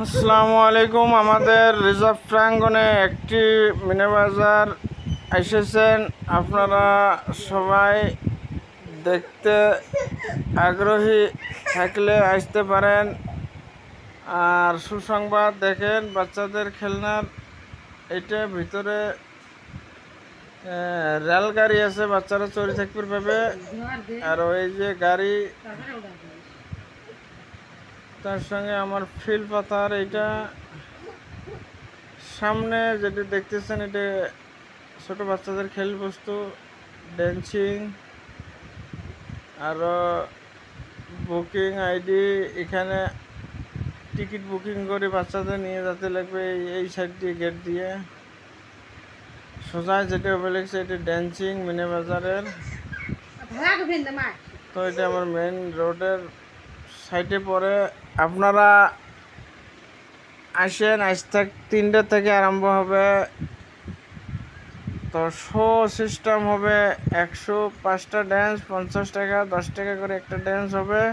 আসসালামু আলাইকুম। আমাদের রিজার্ভ প্রাঙ্গণে একটি মিনি বাজার এসেছেন। আপনারা সবাই দেখতে আগ্রহী থাকলে আসতে পারেন। আর সুসংবাদ দেখেন, বাচ্চাদের খেলনার এটা ভিতরে রেলগাড়ি আছে, বাচ্চারা চড়ে থাকতে পারবে। আর ওই যে গাড়ি, তার সঙ্গে আমার ফিল পাতার এইটা সামনে যেটা দেখতেছেন, এটা ছোট বাচ্চাদের খেল বস্তু, ড্যান্সিং, আরও বুকিং আইডি। এখানে টিকিট বুকিং করে বাচ্চাদের নিয়ে যেতে লাগবে এই সাইড দিয়ে, গেট দিয়ে সোজা যেটা বলেছে, এটা ড্যান্সিং মিনি বাজারের। তো এটা আমার মেন রোডের সাইডে পড়ে। আপনারা আসেন, আজ থেকে 3টে থেকে আরম্ভ হবে। তো শো সিস্টেম হবে, 105টা ড্যান্স, 50 টাকা, 10 টাকা করে একটা ড্যান্স হবে।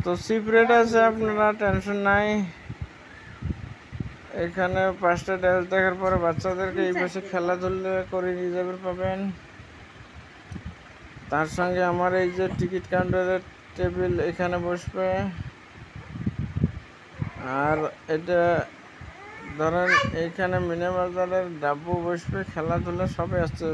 তো চিপ রেট আছে, আপনারা টেনশন নাই। এখানে 5টা ড্যান্স দেখার পরে বাচ্চাদেরকে এই পাশে খেলাধুলা করে নিয়ে যাবে পাবেন। তার সঙ্গে আমার এই যে টিকিট কাউন্টারের টেবিল এখানে বসবে। আর এটা ধরেন এইখানে মিনি বাজারের ডাব্বু বসবে, খেলাধুলা সবাই আসছে।